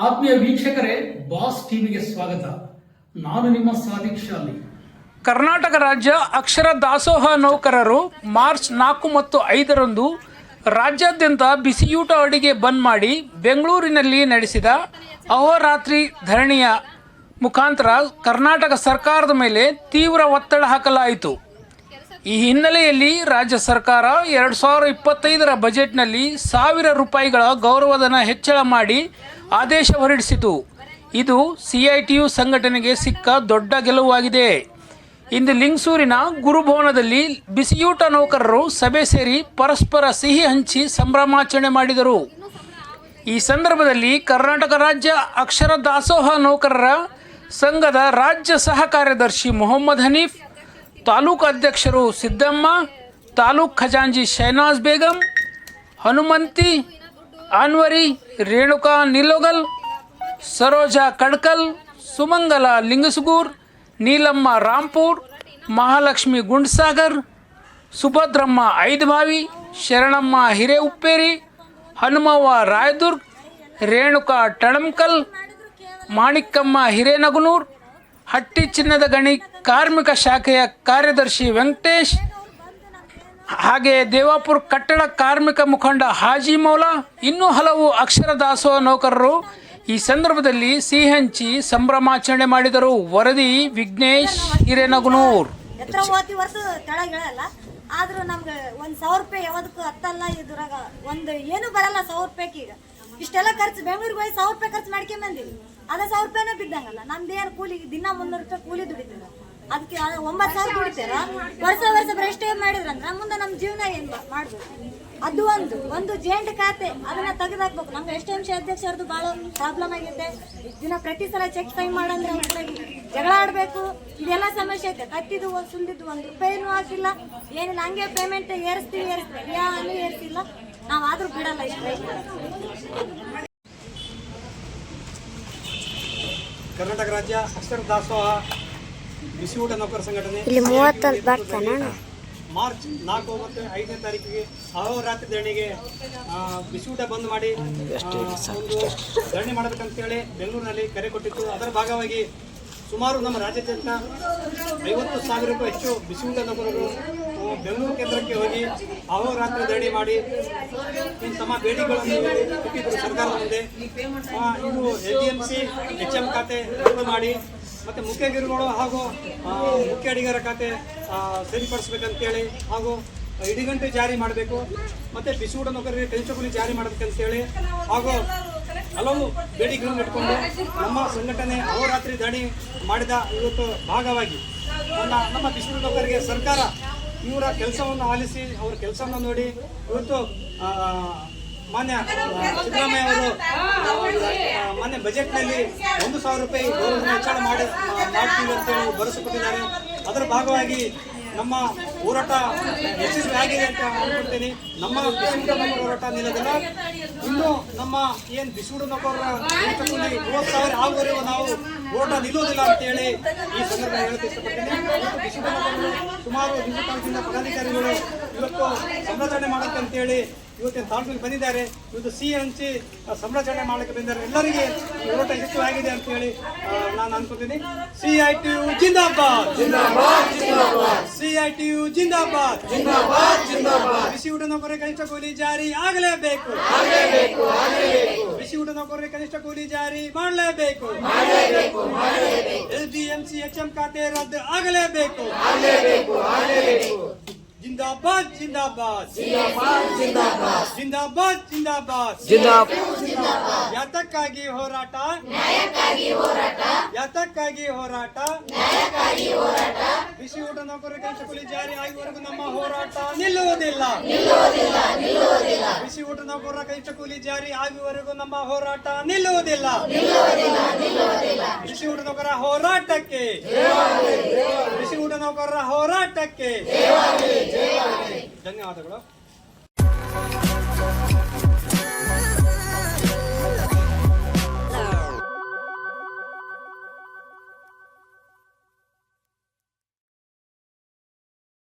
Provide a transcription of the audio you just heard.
ಆತ್ಮೀಯ ವೀಕ್ಷಕರೇ, ಬಾಸ್ ಟಿವಿಗೆ ಸ್ವಾಗತ. ನಾನು ನಿಮ್ಮ ಸಾದಿಕ್ ಶಾಲಿ. ಕರ್ನಾಟಕ ರಾಜ್ಯ ಅಕ್ಷರ ದಾಸೋಹ ನೌಕರರು ಮಾರ್ಚ್ 4 ಮತ್ತು 5ರಂದು ರಾಜ್ಯಾದ್ಯಂತ ಬಿಸಿಯೂಟ ಅಡಿಗೆ ಬಂದ್ ಮಾಡಿ ಬೆಂಗಳೂರಿನಲ್ಲಿ ನಡೆಸಿದ ಅಹೋರಾತ್ರಿ ಧರಣಿಯ ಮುಖಾಂತರ ಕರ್ನಾಟಕ ಸರ್ಕಾರದ ಮೇಲೆ ತೀವ್ರ ಒತ್ತಡ ಹಾಕಲಾಯಿತು. ಈ ಹಿನ್ನೆಲೆಯಲ್ಲಿ ರಾಜ್ಯ ಸರ್ಕಾರ 2025ರ ಬಜೆಟ್ನಲ್ಲಿ 1,000 ರೂಪಾಯಿಗಳ ಗೌರವಧನ ಹೆಚ್ಚಳ ಮಾಡಿ ಆದೇಶ ಹೊರಡಿಸಿತು. ಇದು CITU ಸಂಘಟನೆಗೆ ಸಿಕ್ಕ ದೊಡ್ಡ ಗೆಲುವಾಗಿದೆ. ಇಂದು ಲಿಂಗಸೂರಿನ ಗುರುಭವನದಲ್ಲಿ ಬಿಸಿಯೂಟ ನೌಕರರು ಸಭೆ ಸೇರಿ ಪರಸ್ಪರ ಸಿಹಿ ಹಂಚಿ ಸಂಭ್ರಮಾಚರಣೆ ಮಾಡಿದರು. ಈ ಸಂದರ್ಭದಲ್ಲಿ ಕರ್ನಾಟಕ ರಾಜ್ಯ ಅಕ್ಷರ ದಾಸೋಹ ನೌಕರರ ಸಂಘದ ರಾಜ್ಯ ಸಹ ಕಾರ್ಯದರ್ಶಿ ಮೊಹಮ್ಮದ್ ಹನೀಫ್, ತಾಲೂಕು ಅಧ್ಯಕ್ಷರು ಸಿದ್ದಮ್ಮ, ತಾಲೂಕು ಖಜಾಂಜಿ ಶಹನಾಜ್ ಬೇಗಂ, ಹನುಮಂತಿ ಅನ್ವರಿ, ರೇಣುಕಾ ನಿಲೋಗಲ್, ಸರೋಜಾ ಕಡ್ಕಲ್, ಸುಮಂಗಲ ಲಿಂಗಸಗೂರ್, ನೀಲಮ್ಮ ರಾಂಪುರ್, ಮಹಾಲಕ್ಷ್ಮಿ ಗುಂಡ್ಸಾಗರ್, ಸುಭದ್ರಮ್ಮ ಐದಬಾವಿ, ಶರಣಮ್ಮ ಹಿರೇಉಪ್ಪೇರಿ, ಹನುಮವ್ವ ರಾಯದುರ್ಗ್, ರೇಣುಕಾ ಟಣಂಕಲ್, ಮಾಣಿಕ್ಕಮ್ಮ ಹಿರೇನಗನೂರ್, ಹಟ್ಟಿ ಚಿನ್ನದ ಗಣಿ ಕಾರ್ಮಿಕ ಶಾಖೆಯ ಕಾರ್ಯದರ್ಶಿ ವೆಂಕಟೇಶ್, ಹಾಗೆ ದೇವಾಪುರ ಕಟ್ಟಡ ಕಾರ್ಮಿಕ ಮುಖಂಡ ಹಾಜಿ ಮೌಲಾ, ಇನ್ನೂ ಹಲವು ಅಕ್ಷರ ದಾಸೋಹ ನೌಕರರು ಈ ಸಂದರ್ಭದಲ್ಲಿ ಸಿಹಿ ಹಂಚಿ ಸಂಭ್ರಮಾಚರಣೆ ಮಾಡಿದರು. ವರದಿ ವಿಘ್ನೇಶ್ ಹಿರೇನಗನೂರ್. ಆದ್ರೂ ನಮ್ಗೆ 1,000 ರೂಪಾಯಿ ಯಾವ್ದಕ್ಕೂ ಹತ್ತಲ್ಲ. ಇದ್ರಾಗ ಒಂದು ಏನು ಬರಲ್ಲ 1,000 ರೂಪಾಯಿಗೆ. ಈಗ ಇಷ್ಟೆಲ್ಲ ಖರ್ಚು ಬೆಂಗಳೂರಿಗೆ ಹೋಗಿ 1,000 ರೂಪಾಯಿ ಖರ್ಚು ಮಾಡ್ಕೊಂಡ್ ಬಂದಿವಿ. ಅದ 1,000 ರೂಪಾಯಿನೇ ಬಿದ್ದಂಗಲ್ಲ. ನಮ್ದೇನು ಕೂಲಿ ದಿನ 300 ರೂಪಾಯಿ ಕೂಲಿ ದುಡಿತೀರ, ಅದಕ್ಕೆ 9,000 ದುಡಿತೀರ. ವರ್ಷ ಭ್ರಷ್ಟೇ ಮಾಡಿದ್ರಂದ್ರ ಮುಂದೆ ನಮ್ಮ ಜೀವನ ಏನ್ ಮಾಡ್ಬೇಕು? ಅದು ಒಂದು ಜೇಂಟ್ ಖಾತೆ ಅದನ್ನ ತೆಗೆದಾಕ್ಬೇಕು. ನಮ್ಗೆ STMC ಅಧ್ಯಕ್ಷರದು ಬಹಳ ಪ್ರಾಬ್ಲಮ್ ಆಗೈತೆ. ದಿನ ಪ್ರತಿ ಸಲ ಚೆಕ್ ಸೈನ್ ಮಾಡಂದ್ರೆ ಜಗಳ ಆಡ್ಬೇಕು. ಇದೆಲ್ಲ ಸಮಸ್ಯೆ ಐತೆ. ಕತ್ತಿದ್ದು ಸುಲಿದ್ದು 1 ರೂಪಾಯಿನೂ ಹಾಕಿಲ್ಲ, ಏನಿಲ್ಲ. ಹಂಗೆ ಪೇಮೆಂಟ್ ಏರಿಸ್ತೀವಿ ಯಾರು ಏರಿಸಿಲ್ಲ. ನಾವಾದ್ರೂ ಬಿಡಲ್ಲ. ಇಷ್ಟ ಕರ್ನಾಟಕ ರಾಜ್ಯ ಅಕ್ಷರ ದಾಸೋಹ ಬಿಸಿಯೂಟ ನೌಕರ ಸಂಘಟನೆ ಮಾರ್ಚ್ 4 ಮತ್ತು 5ನೇ ತಾರೀಕಿಗೆ ಅಹೋರಾತ್ರಿ ಧರಣಿಗೆ ಬಿಸಿಯೂಟ ಬಂದ್ ಮಾಡಿ ಒಂದು ಧರಣಿ ಮಾಡಬೇಕಂತೇಳಿ ಬೆಂಗಳೂರಿನಲ್ಲಿ ಕರೆ ಕೊಟ್ಟಿತ್ತು. ಅದರ ಭಾಗವಾಗಿ ಸುಮಾರು ನಮ್ಮ ರಾಜ್ಯಾದ್ಯಂತ 50,000ಕ್ಕೂ ಹೆಚ್ಚು ಬಿಸಿಯೂಟ ನೌಕರರು ಬೆಂಗಳೂರು ಕೇಂದ್ರಕ್ಕೆ ಹೋಗಿ ಅಹೋರಾತ್ರಿ ಧರಣಿ ಮಾಡಿ ತಮ್ಮ ಬೇಡಿಕೆಗಳನ್ನು ಇಟ್ಟಿದ್ದರು ಸರ್ಕಾರದ ಮುಂದೆ. ಇದು LDMC HM ಖಾತೆ ರದ್ದು ಮಾಡಿ ಮತ್ತು ಮುಖ್ಯ ಗಿರಿಗಳು ಹಾಗೂ ಮುಖ್ಯ ಅಡಿಗಾರ ಖಾತೆ ಸರಿಪಡಿಸ್ಬೇಕಂತೇಳಿ, ಹಾಗೂ ಇಡಿಗಂಟು ಜಾರಿ ಮಾಡಬೇಕು, ಮತ್ತು ಬಿಸಿಯೂಟ ನೌಕರರಿಗೆ ಕನಿಷ್ಠ ಕೂಲಿ ಜಾರಿ ಮಾಡಬೇಕಂತೇಳಿ, ಹಾಗೂ ಹಲವು ಬೇಡಿಕೆಗಳನ್ನು ಇಟ್ಕೊಂಡು ನಮ್ಮ ಸಂಘಟನೆ ಅಹೋರಾತ್ರಿ ಧರಣಿ ಮಾಡಿದ ಇವತ್ತು ಭಾಗವಾಗಿ ನಮ್ಮ ಬಿಸಿಯೂಟ ನೌಕರರಿಗೆ ಸರ್ಕಾರ ಇವರ ಕೆಲಸವನ್ನು ಆಲಿಸಿ ಅವರ ಕೆಲಸವನ್ನು ನೋಡಿ ಇವತ್ತು ಮಾನ್ಯ ಸಿದ್ದರಾಮಯ್ಯ ಅವರು ಮಾನ್ಯ ಬಜೆಟ್ನಲ್ಲಿ 1,000 ರೂಪಾಯಿ ಗೌರವಧನ ಹೆಚ್ಚಳ ಮಾಡ್ತೀವಿ ಅಂತೇಳಿ ಭರವಸೆ ಕೊಟ್ಟಿದ್ದಾರೆ. ಅದರ ಭಾಗವಾಗಿ ನಮ್ಮ ಹೋರಾಟ ಯಶಸ್ವಿ ಆಗಿದೆ ಅಂತ ಅನ್ಕೊಳ್ತೀನಿ. ನಮ್ಮ ಬಿಸಿಯೂಟ ನೌಕರರ ಹೋರಾಟ ನಿಲ್ಲೋದಿಲ್ಲ. ಇನ್ನು ನಮ್ಮ ಏನು ಬಿಸಿಯೂಟ ನೌಕರರ 30,000 ಆಗುವವರೆಗೂ ನಾವು ಹೋರಾಟ ನಿಲ್ಲೋದಿಲ್ಲ ಅಂತೇಳಿ ಈ ಸಂದರ್ಭ ಹೇಳಕ್ಕೆ ಇಷ್ಟಪಡ್ತೀನಿ. ಇವತ್ತು ಬಿಸಿಯೂಟ ನೌಕರರು ಸುಮಾರು ಹಿಂದೂ ತಾಲೂಕಿನ ಪದಾಧಿಕಾರಿಗಳು ಇವತ್ತು ಸಂರಚನೆ ಮಾಡೋಕ್ಕಂತೇಳಿ ಇವತ್ತಿನ ತಾಲೂಕಿಗೆ ಬಂದಿದ್ದಾರೆ. ಇವತ್ತು ಸಿಹಿ ಹಂಚಿ ಸಂರಚನೆ ಮಾಡಲಿಕ್ಕೆ ಬಂದಿದ್ದಾರೆ. ಎಲ್ಲರಿಗೆ ಹೋರಾಟ ಯಶಸ್ವಿಯಾಗಿದೆ ಅಂತ ಹೇಳಿ ನಾನು ಅನ್ಕೋತೀನಿ. CITU ಜಿಂದಾಬಾದ್, CITU ಜಿಂದಾಬಾದ್. ಬಿಸಿಯೂಟ ನೌಕರರಿಗೆ ಕನಿಷ್ಠ ಕೂಲಿ ಜಾರಿ ಆಗಲೇಬೇಕು. ಬಿಸಿಯೂಟ ನೌಕರರಿಗೆ ಕನಿಷ್ಠ ಕೂಲಿ ಜಾರಿ ಮಾಡಲೇಬೇಕು. LDMC HM ಖಾತೆ ರದ್ದು ಆಗಲೇಬೇಕು. ಜಿಂದಾಬಾದ್ ಜಿಂದಾಬಾದ್ ಜಿಂದಾಬಾದ್ ಜಿಂದಾಬಾದ್ ಜಿಂದಾಬಾದ್. ಯಾತಕ್ಕಾಗಿ ಹೋರಾಟ? ಯಾತಕ್ಕಾಗಿ ಹೋರಾಟ? ಬಿಸಿಯೂಟ ನೌಕರರಿಗೆ ಕನಿಷ್ಠ ಕೂಲಿ ಜಾರಿ ಆಗುವವರೆಗೂ ನಮ್ಮ ಹೋರಾಟ ನಿಲ್ಲುವುದಿಲ್ಲ. ಬಿಸಿಯೂಟ ನೌಕರರ ಕನಿಷ್ಠ ಕೂಲಿ ಜಾರಿ ಆಗುವವರೆಗೂ ನಮ್ಮ ಹೋರಾಟ ನಿಲ್ಲುವುದಿಲ್ಲ. ಬಿಸಿಯೂಟ ನೌಕರರ ಹೋರಾಟಕ್ಕೆ, ಬಿಸಿಯೂಟ ನೌಕರರ ಹೋರಾಟಕ್ಕೆ ಧನ್ಯವಾದಗಳು.